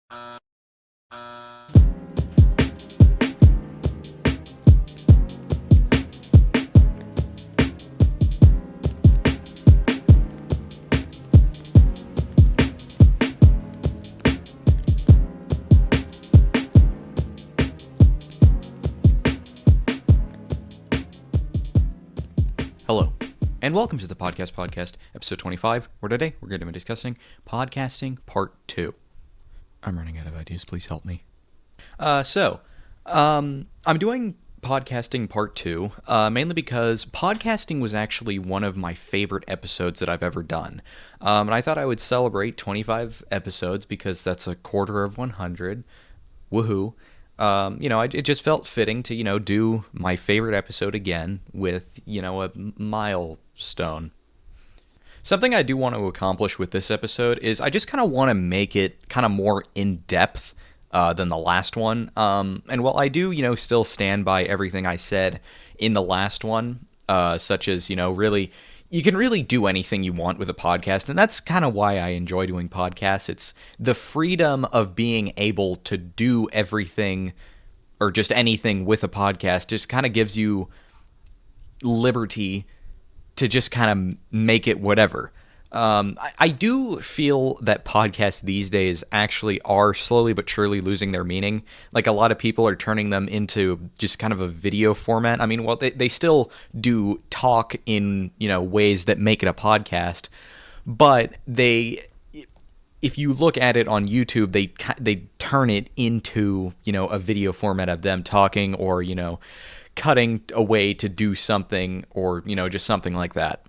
Hello, and welcome to the podcast, episode 25, where today we're going to be discussing podcasting part 2. I'm running out of ideas, please help me. I'm doing podcasting part 2, mainly because podcasting was actually one of my favorite episodes that I've ever done. And I thought I would celebrate 25 episodes because that's a quarter of 100. Woohoo. It just felt fitting to, do my favorite episode again with, a milestone. Something I do want to accomplish with this episode is I just kind of want to make it kind of more in-depth than the last one. And while I do, still stand by everything I said in the last one, such as, really, you can really do anything you want with a podcast, and that's kind of why I enjoy doing podcasts. It's the freedom of being able to do everything or just anything with a podcast just kind of gives you liberty to just kind of make it whatever. I do feel that podcasts these days actually are slowly but surely losing their meaning. Like, a lot of people are turning them into just kind of a video format. I mean, well, they still do talk in, ways that make it a podcast, but if you look at it on YouTube, they turn it into, a video format of them talking or, cutting away to do something or, just something like that.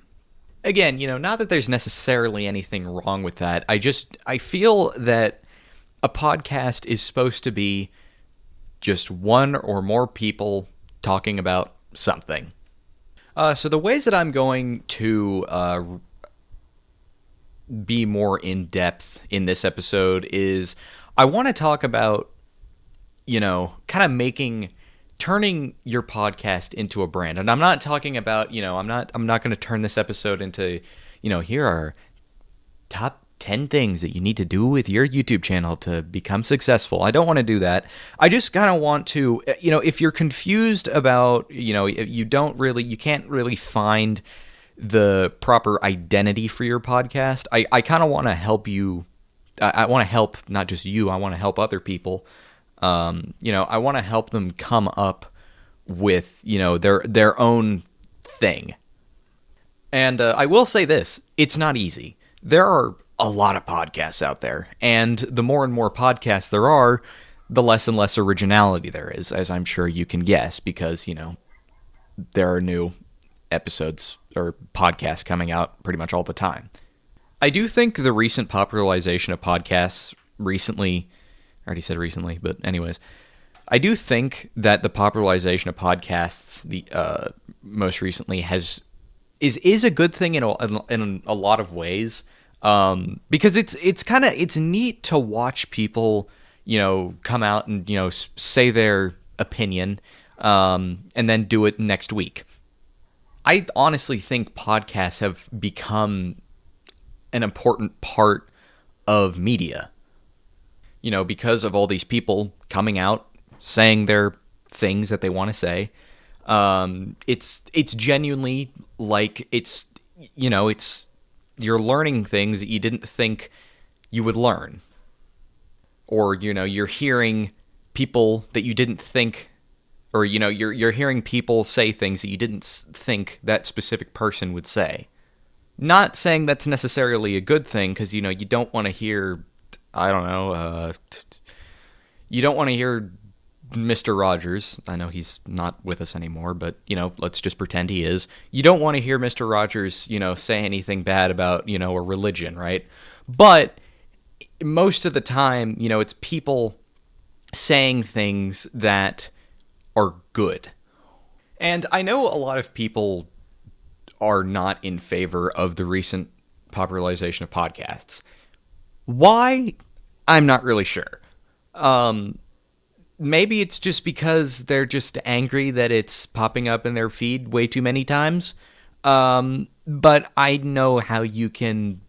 Again, not that there's necessarily anything wrong with that. I feel that a podcast is supposed to be just one or more people talking about something. So the ways that I'm going to be more in-depth in this episode is I want to talk about, kind of turning your podcast into a brand. And I'm not talking about, I'm not going to turn this episode into, here are top 10 things that you need to do with your YouTube channel to become successful. I don't want to do that. I just kind of want to, if you're confused about, you can't really find the proper identity for your podcast, I kind of want to help you. I want to help not just you, I want to help other people. I want to help them come up with, their own thing. And I will say this, it's not easy. There are a lot of podcasts out there, and the more and more podcasts there are, the less and less originality there is, as I'm sure you can guess, because, there are new episodes or podcasts coming out pretty much all the time. I do think the recent popularization of podcasts recently, I already said recently, but anyways, I do think that the popularization of podcasts, most recently, is a good thing in a lot of ways, because it's neat to watch people, come out and say their opinion, and then do it next week. I honestly think podcasts have become an important part of media. Because of all these people coming out, saying their things that they want to say, it's genuinely like it's you're learning things that you didn't think you would learn, or you're hearing people that you didn't think, or you're hearing people say things that you didn't think that specific person would say. Not saying that's necessarily a good thing, because you don't want to hear. I don't know, you don't want to hear Mr. Rogers. I know he's not with us anymore, but, let's just pretend he is. You don't want to hear Mr. Rogers, say anything bad about, a religion, right? But most of the time, it's people saying things that are good. And I know a lot of people are not in favor of the recent popularization of podcasts. Why? I'm not really sure. Maybe it's just because they're just angry that it's popping up in their feed way too many times. But I know how you can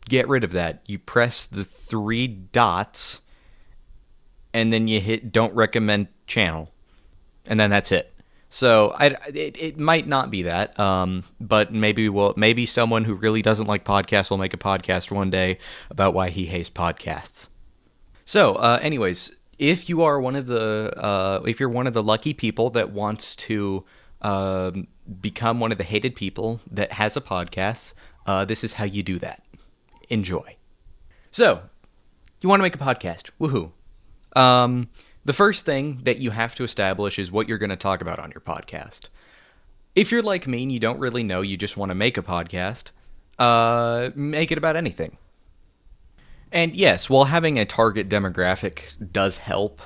get rid of that. You press the 3 dots and then you hit don't recommend channel, and then that's it. So it might not be that, but maybe someone who really doesn't like podcasts will make a podcast one day about why he hates podcasts. So, anyways, if you are one of the lucky people that wants to become one of the hated people that has a podcast, this is how you do that. Enjoy. So, you want to make a podcast? Woohoo! The first thing that you have to establish is what you're going to talk about on your podcast. If you're like me and you don't really know, you just want to make a podcast, make it about anything. And yes, while having a target demographic does help,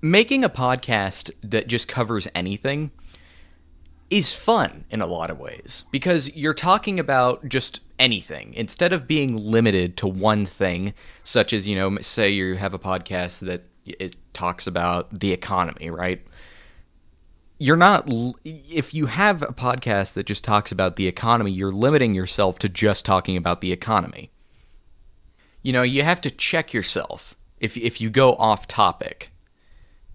making a podcast that just covers anything is fun in a lot of ways, because you're talking about just anything instead of being limited to one thing, such as, say you have a podcast that it talks about the economy, right? If you have a podcast that just talks about the economy, you're limiting yourself to just talking about the economy. You have to check yourself if you go off topic.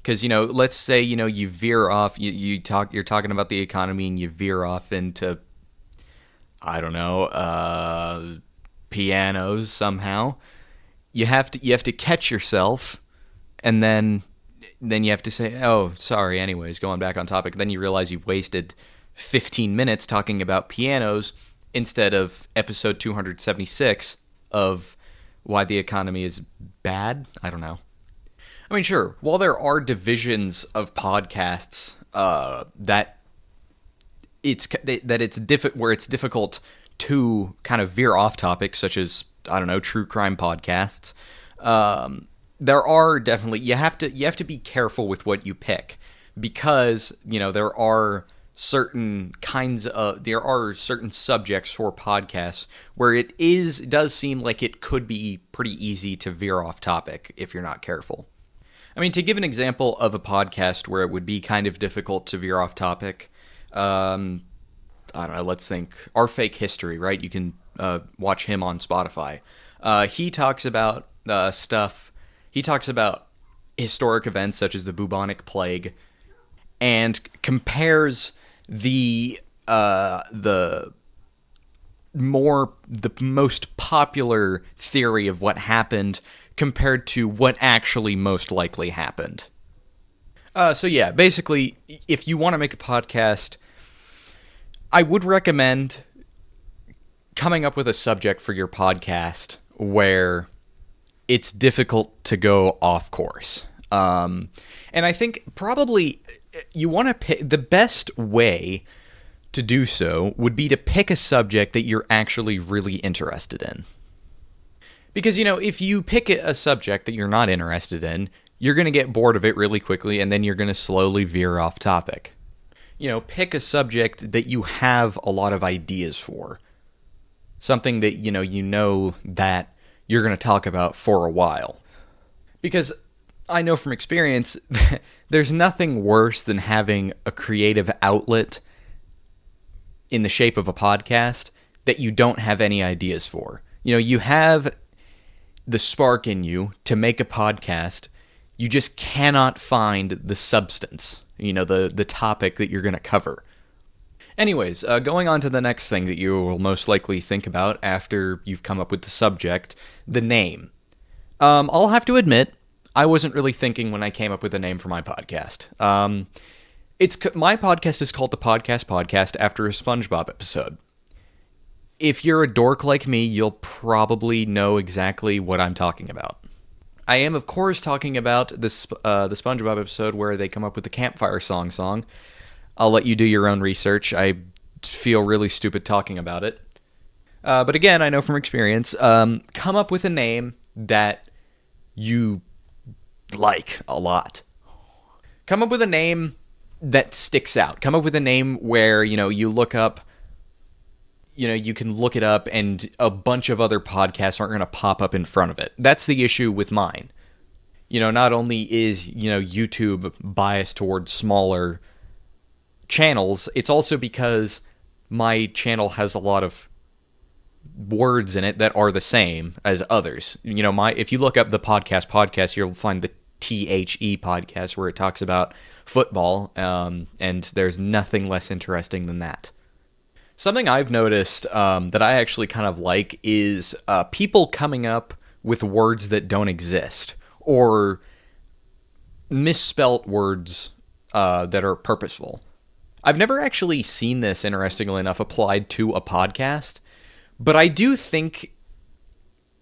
Because, let's say, you veer off, you're talking about the economy and you veer off into, I don't know, pianos somehow. You have to catch yourself, and then you have to say, oh, sorry, anyways, going back on topic. Then you realize you've wasted 15 minutes talking about pianos instead of episode 276 of why the economy is bad. I don't know. I mean, sure, while there are divisions of podcasts where it's difficult to kind of veer off topic, such as, I don't know, true crime podcasts, there are definitely, you have to be careful with what you pick, because, there are certain subjects for podcasts where it does seem like it could be pretty easy to veer off topic if you're not careful. I mean, to give an example of a podcast where it would be kind of difficult to veer off topic, I don't know, let's think, Our Fake History, right? You can watch him on Spotify. He talks about he talks about historic events such as the bubonic plague, and compares the most popular theory of what happened compared to what actually most likely happened. So yeah, basically, if you want to make a podcast, I would recommend coming up with a subject for your podcast where it's difficult to go off course. And I think probably you want to pick the best way to do so would be to pick a subject that you're actually really interested in. Because, if you pick a subject that you're not interested in, you're going to get bored of it really quickly, and then you're going to slowly veer off topic. Pick a subject that you have a lot of ideas for. Something that, that you're going to talk about for a while. Because I know from experience, there's nothing worse than having a creative outlet in the shape of a podcast that you don't have any ideas for. You have the spark in you to make a podcast, you just cannot find the substance, the topic that you're going to cover. Anyways, going on to the next thing that you will most likely think about after you've come up with the subject, the name. I'll have to admit, I wasn't really thinking when I came up with a name for my podcast. My podcast is called The Podcast after a SpongeBob episode. If you're a dork like me, you'll probably know exactly what I'm talking about. I am, of course, talking about the SpongeBob episode where they come up with the campfire song. I'll let you do your own research. I feel really stupid talking about it. But again, I know from experience, come up with a name that you like a lot. Come up with a name that sticks out. Come up with a name where, you look up, you can look it up and a bunch of other podcasts aren't going to pop up in front of it. That's the issue with mine. Not only is, YouTube biased towards smaller channels, it's also because my channel has a lot of words in it that are the same as others. If you look up the podcast, you'll find the THE podcast where it talks about football, and there's nothing less interesting than that. Something I've noticed that I actually kind of like is people coming up with words that don't exist, or misspelt words that are purposeful. I've never actually seen this, interestingly enough, applied to a podcast, but I do think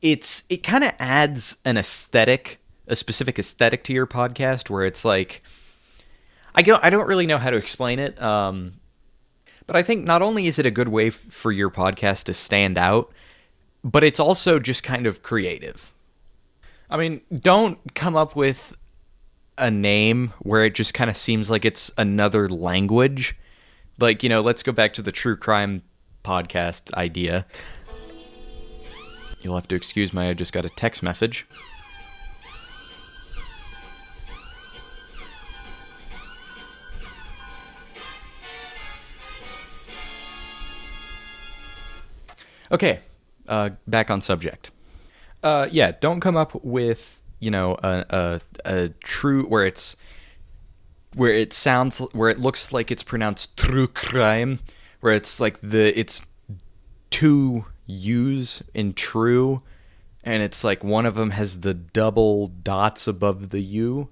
it kind of adds an aesthetic, a specific aesthetic to your podcast, where it's like, I don't really know how to explain it, but I think not only is it a good way for your podcast to stand out, but it's also just kind of creative. I mean, don't come up with a name where it just kind of seems like it's another language. Like, let's go back to the true crime podcast idea. You'll have to excuse me, I just got a text message. Okay, back on subject. Yeah, don't come up with, a true, where it looks like it's pronounced true crime, where it's like it's two U's in true, and it's like one of them has the double dots above the U.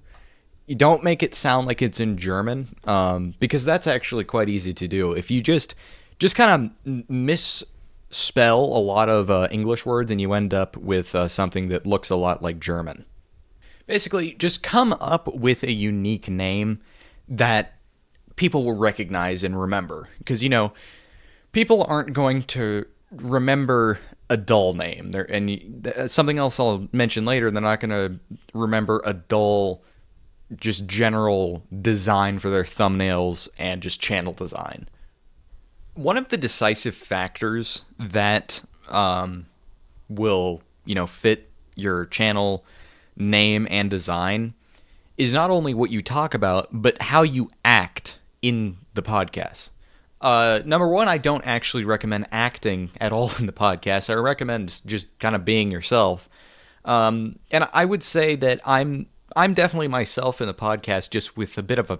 You don't make it sound like it's in German, because that's actually quite easy to do. If you just kind of misspell a lot of English words, and you end up with something that looks a lot like German. Basically, just come up with a unique name that people will recognize and remember. Because, people aren't going to remember a dull name. Something else I'll mention later, they're not going to remember a dull, just general design for their thumbnails and just channel design. One of the decisive factors that will, fit your channel name and design is not only what you talk about, but how you act in the podcast. Number one, I don't actually recommend acting at all in the podcast. I recommend just kind of being yourself. And I would say that I'm definitely myself in the podcast, just with a bit of a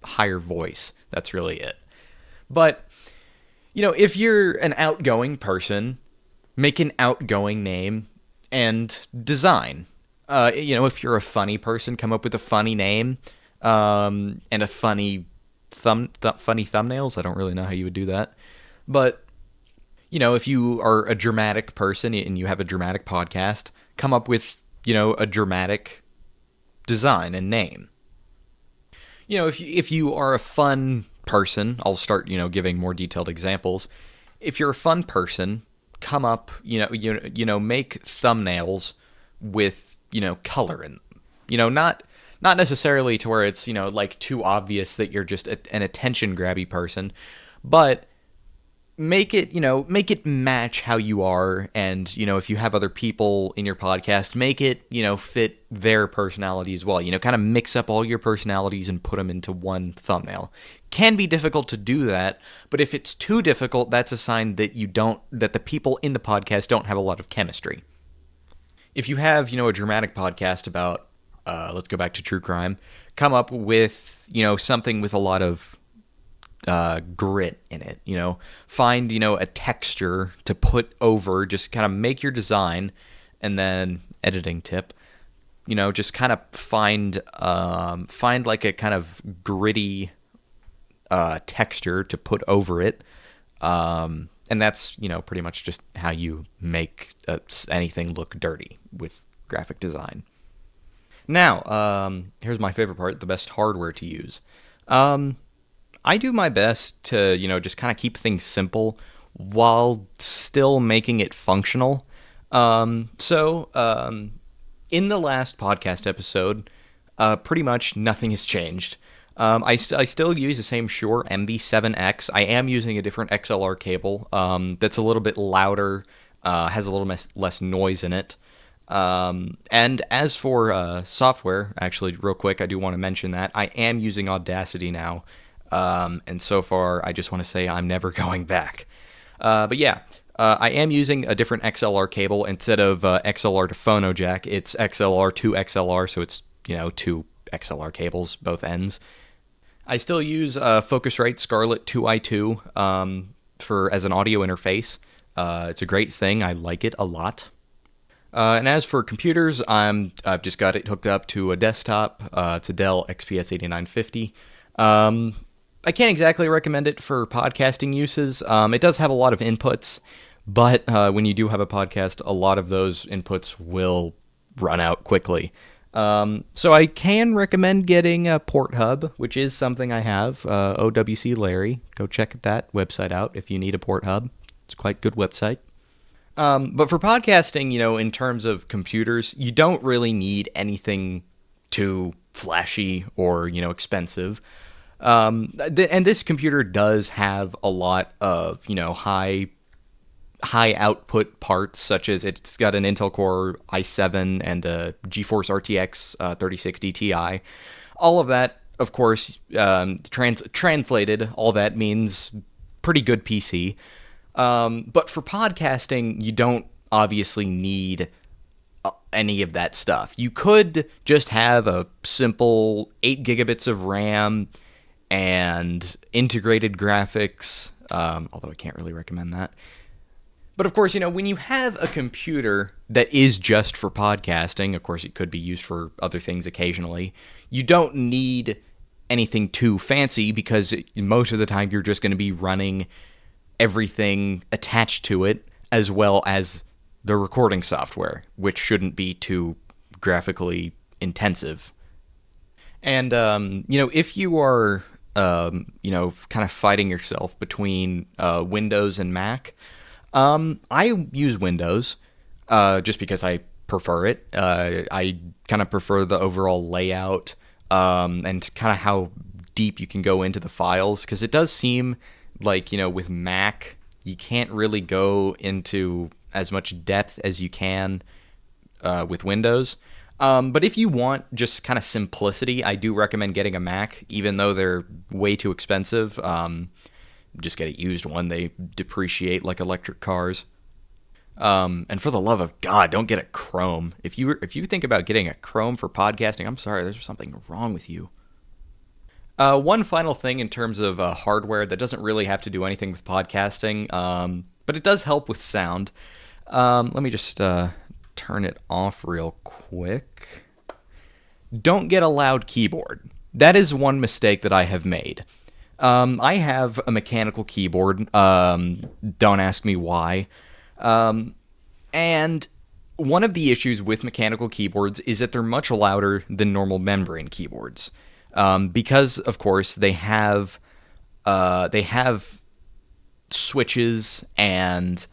higher voice. That's really it. But if you're an outgoing person, make an outgoing name and design. If you're a funny person, come up with a funny name, and a funny funny thumbnails. I don't really know how you would do that. But, if you are a dramatic person and you have a dramatic podcast, come up with, a dramatic design and name. If you are a fun person, I'll start, giving more detailed examples. If you're a fun person, come up, make thumbnails with, color in them. Not necessarily to where it's, like too obvious that you're just an attention grabby person, but make it match how you are. And, if you have other people in your podcast, make it, fit their personality as well. Kind of mix up all your personalities and put them into one thumbnail. Can be difficult to do that, but if it's too difficult, that's a sign that that the people in the podcast don't have a lot of chemistry. If you have, a dramatic podcast about, let's go back to true crime, come up with, something with a lot of grit in it, find, a texture to put over, just kind of make your design, and then editing tip, just kind of find like a kind of gritty texture to put over it. And that's, pretty much just how you make anything look dirty with graphic design. Now, here's my favorite part, the best hardware to use. I do my best to, just kind of keep things simple while still making it functional. So, in the last podcast episode, pretty much nothing has changed. I still use the same Shure MB7X. I am using a different XLR cable that's a little bit louder, has a little less noise in it. And as for software, actually, real quick, I do want to mention that I am using Audacity now. And so far, I just want to say I'm never going back. But yeah, I am using a different XLR cable instead of XLR to phono jack. It's XLR to XLR, so it's two XLR cables, both ends. I still use Focusrite Scarlett 2i2 for as an audio interface. It's a great thing. I like it a lot. And as for computers, I've just got it hooked up to a desktop. It's a Dell XPS 8950. I can't exactly recommend it for podcasting uses. It does have a lot of inputs, but when you do have a podcast, a lot of those inputs will run out quickly. So I can recommend getting a Port Hub, which is something I have. OWC Larry. Go check that website out if you need a Port Hub. It's a quite good website. But for podcasting, in terms of computers, you don't really need anything too flashy or, expensive. And this computer does have a lot of, high output parts, such as it's got an Intel Core i7 and a GeForce RTX 3060 Ti. All of that, of course, translated, all that means pretty good PC. But for podcasting, you don't obviously need any of that stuff. You could just have a simple 8 gigabits of RAM and integrated graphics, although I can't really recommend that. But of course, when you have a computer that is just for podcasting, of course it could be used for other things occasionally, you don't need anything too fancy because most of the time you're just going to be running everything attached to it as well as the recording software, which shouldn't be too graphically intensive. And, if you are, kind of fighting yourself between Windows and Mac, I use Windows just because I prefer it. I kind of prefer the overall layout and kind of how deep you can go into the files, because it does seem like, with Mac, you can't really go into as much depth as you can with Windows. But if you want just kind of simplicity, I do recommend getting a Mac, even though they're way too expensive. Just get a used one. They depreciate like electric cars. And for the love of God, don't get a Chrome. If you think about getting a Chrome for podcasting, I'm sorry, there's something wrong with you. One final thing in terms of hardware that doesn't really have to do anything with podcasting, but it does help with sound. Let me just turn it off real quick. Don't get a loud keyboard. That is one mistake that I have made. I have a mechanical keyboard. Don't ask me why. And one of the issues with mechanical keyboards is that they're much louder than normal membrane keyboards. Because, of course, they have switches, and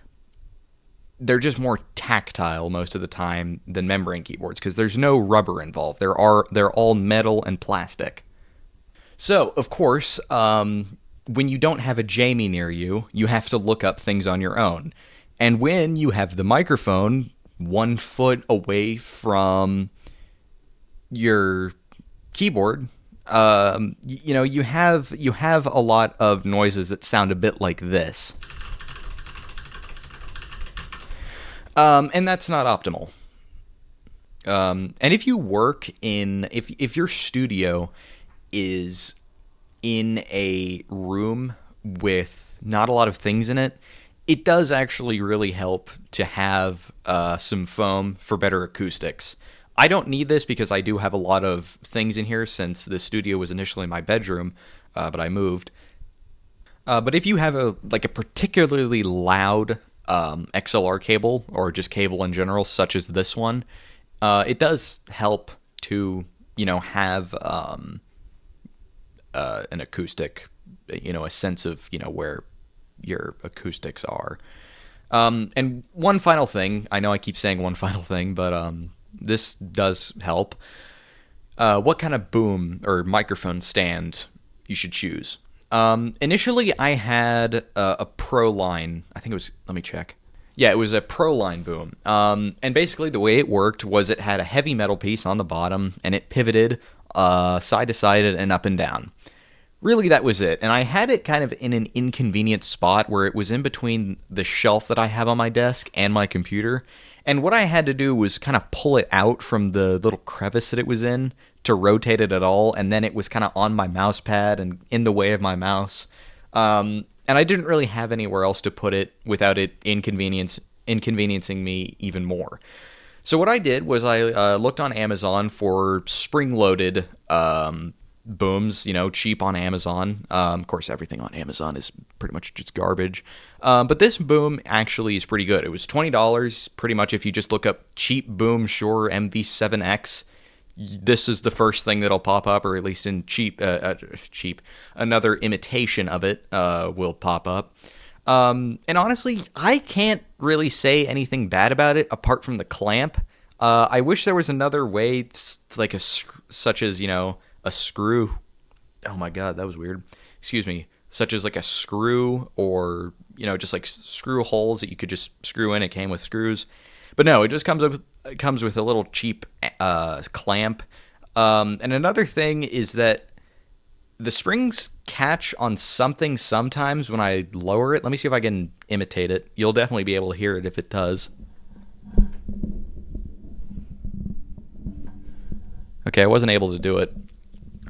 they're just more tactile most of the time than membrane keyboards, because there's no rubber involved. They're all metal and plastic. So, of course, when you don't have a Jamie near you, you have to look up things on your own. And when you have the microphone 1 foot away from your keyboard, you have a lot of noises that sound a bit like this. And that's not optimal. And if you work if your studio is in a room with not a lot of things in it, it does actually really help to have some foam for better acoustics. I don't need this because I do have a lot of things in here, since the studio was initially my bedroom, but I moved. But if you have a particularly loud XLR cable, or just cable in general, such as this one, it does help to have an acoustic, a sense of where your acoustics are. And one final thing, I know I keep saying one final thing, but this does help. What kind of boom or microphone stand you should choose? Initially, I had a Pro Line. I think it was, let me check. Yeah, it was a Pro Line boom. And basically the way it worked was it had a heavy metal piece on the bottom, and it pivoted side to side and up and down. Really, that was it. And I had it kind of in an inconvenient spot where it was in between the shelf that I have on my desk and my computer. And what I had to do was kind of pull it out from the little crevice that it was in to rotate it at all. And then it was kind of on my mouse pad and in the way of my mouse. And I didn't really have anywhere else to put it without it inconveniencing me even more. So what I did was I looked on Amazon for spring-loaded booms, cheap on Amazon. Of course, everything on Amazon is pretty much just garbage. But this boom actually is pretty good. It was $20 pretty much if you just look up cheap boom Shure MV7X. This is the first thing that'll pop up, or at least in cheap, another imitation of it will pop up. And honestly, I can't really say anything bad about it apart from the clamp. I wish there was another way, like such as, a screw. Oh my god, that was weird. Excuse me. Such as like a screw or, just like screw holes that you could just screw in. It came with screws. But no, it just comes with a little cheap clamp. And another thing is that the springs catch on something sometimes when I lower it. Let me see if I can imitate it. You'll definitely be able to hear it if it does. Okay, I wasn't able to do it.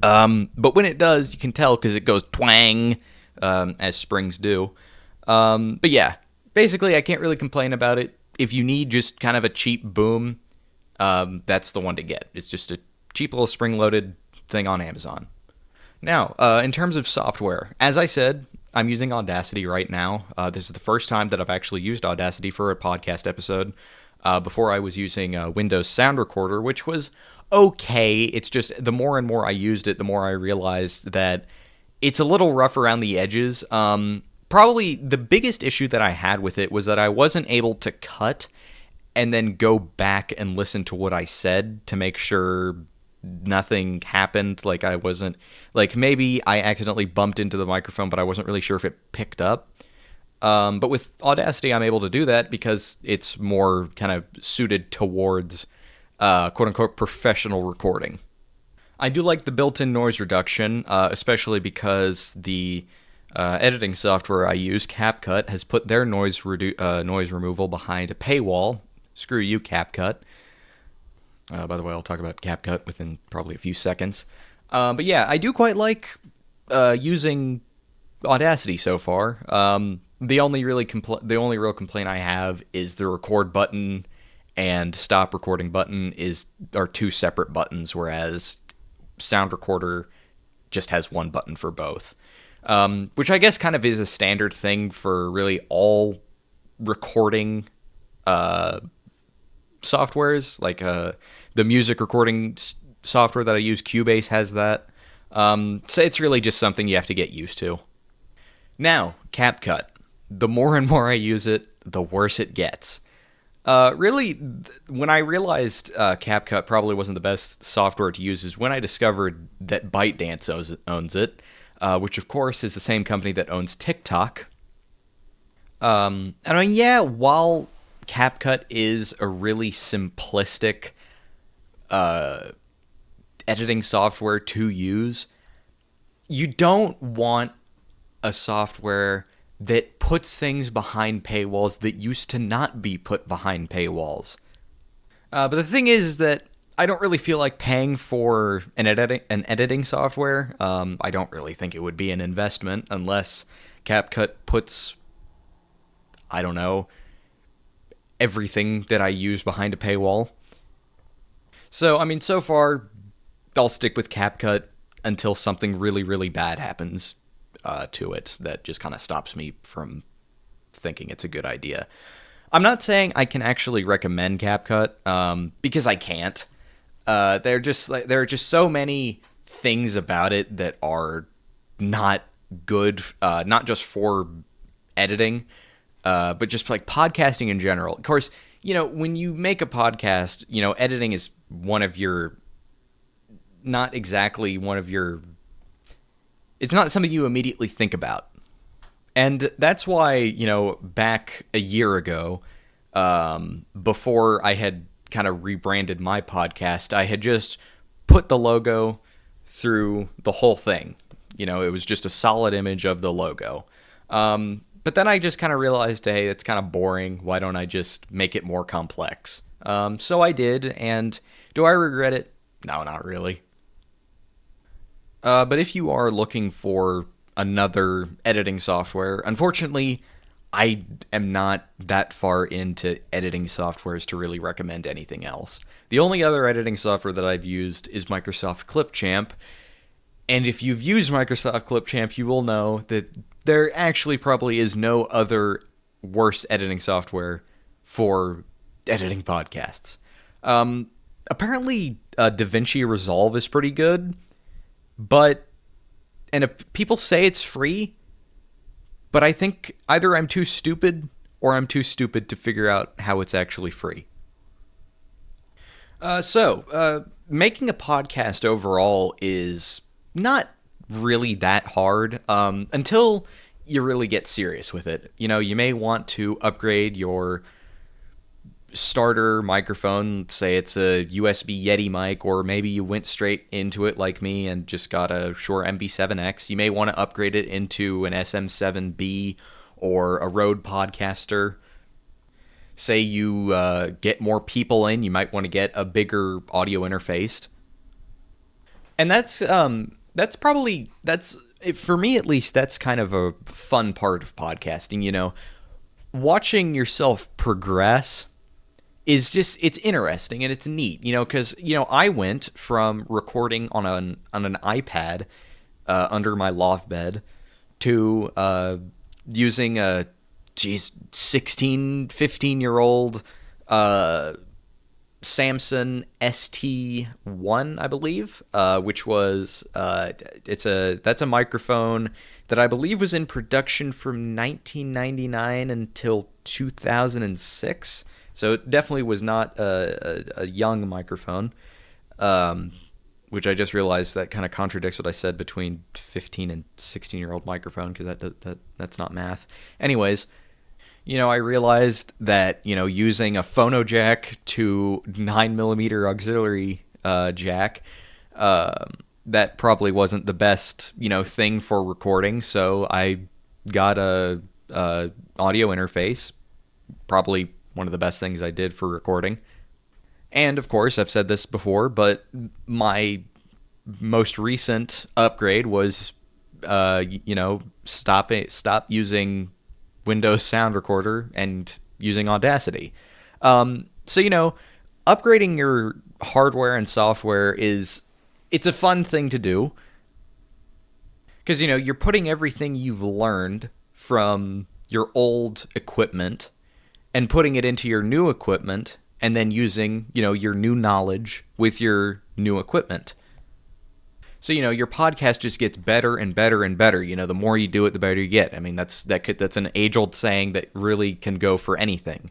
But when it does, you can tell because it goes twang, as springs do. But yeah, basically I can't really complain about it. If you need just kind of a cheap boom, that's the one to get. It's just a cheap little spring-loaded thing on Amazon. Now, in terms of software, as I said, I'm using Audacity right now. This is the first time that I've actually used Audacity for a podcast episode. Before I was using Windows Sound Recorder, which was okay. It's just the more and more I used it, the more I realized that it's a little rough around the edges. Probably the biggest issue that I had with it was that I wasn't able to cut and then go back and listen to what I said to make sure nothing happened. Like I wasn't, like maybe I accidentally bumped into the microphone, but I wasn't really sure if it picked up. But with Audacity, I'm able to do that because it's more kind of suited towards quote-unquote professional recording. I do like the built-in noise reduction, especially because the editing software I use, CapCut, has put their noise removal behind a paywall. Screw you, CapCut. By the way, I'll talk about CapCut within probably a few seconds. But yeah, I do quite like using Audacity so far. The only real complaint I have is the record button and stop recording button are two separate buttons, whereas Sound Recorder just has one button for both. Which I guess kind of is a standard thing for really all recording softwares. Like the music recording software that I use, Cubase, has that. So it's really just something you have to get used to. Now, CapCut. The more and more I use it, the worse it gets. Really, when I realized CapCut probably wasn't the best software to use is when I discovered that ByteDance owns it, which of course is the same company that owns TikTok. I mean, yeah, while CapCut is a really simplistic editing software to use, you don't want a software that puts things behind paywalls that used to not be put behind paywalls. But the thing is that I don't really feel like paying for an editing software. I don't really think it would be an investment unless CapCut puts, I don't know, everything that I use behind a paywall. So, I mean, so far, I'll stick with CapCut until something really, really bad happens to it that just kind of stops me from thinking it's a good idea. I'm not saying I can actually recommend CapCut, because I can't. There are just so many things about it that are not good, not just for editing, but just like podcasting in general. Of course, when you make a podcast, editing is it's not something you immediately think about. And that's why, back a year ago, before I had kind of rebranded my podcast, I had just put the logo through the whole thing. It was just a solid image of the logo. But then I just kind of realized, hey, it's kind of boring. Why don't I just make it more complex? So I did, and do I regret it? No, not really. But if you are looking for another editing software, unfortunately, I am not that far into editing softwares to really recommend anything else. The only other editing software that I've used is Microsoft Clipchamp, and if you've used Microsoft Clipchamp, you will know that there actually probably is no other worse editing software for editing podcasts. Apparently, DaVinci Resolve is pretty good, but people say it's free, but I think either I'm too stupid or I'm too stupid to figure out how it's actually free. So making a podcast overall is not really that hard until you really get serious with it. You may want to upgrade your starter microphone, say it's a USB Yeti mic, or maybe you went straight into it like me and just got a Shure MV7X. You may want to upgrade it into an SM7B or a Rode Podcaster. Say you get more people in, you might want to get a bigger audio interface. And that's for me at least, that's kind of a fun part of podcasting. Watching yourself progress is it's interesting and it's neat, because I went from recording on an iPad under my loft bed to using a 15-year-old Samson ST1, I believe, which was that's a microphone that I believe was in production from 1999 until 2006. So it definitely was not a young microphone, which I just realized that kind of contradicts what I said between 15 and 16-year-old microphone, because that's not math. Anyways, I realized that, using a phono jack to 9mm auxiliary jack, that probably wasn't the best, thing for recording. So I got a audio interface, probably one of the best things I did for recording. And of course, I've said this before, but my most recent upgrade was, stop using Windows Sound Recorder and using Audacity. So, upgrading your hardware and software it's a fun thing to do, because, you're putting everything you've learned from your old equipment and putting it into your new equipment, and then using, your new knowledge with your new equipment. So, your podcast just gets better and better and better. The more you do it, the better you get. I mean, that's an age-old saying that really can go for anything.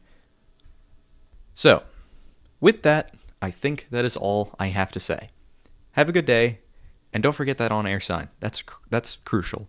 So, with that, I think that is all I have to say. Have a good day, and don't forget that on-air sign. That's crucial.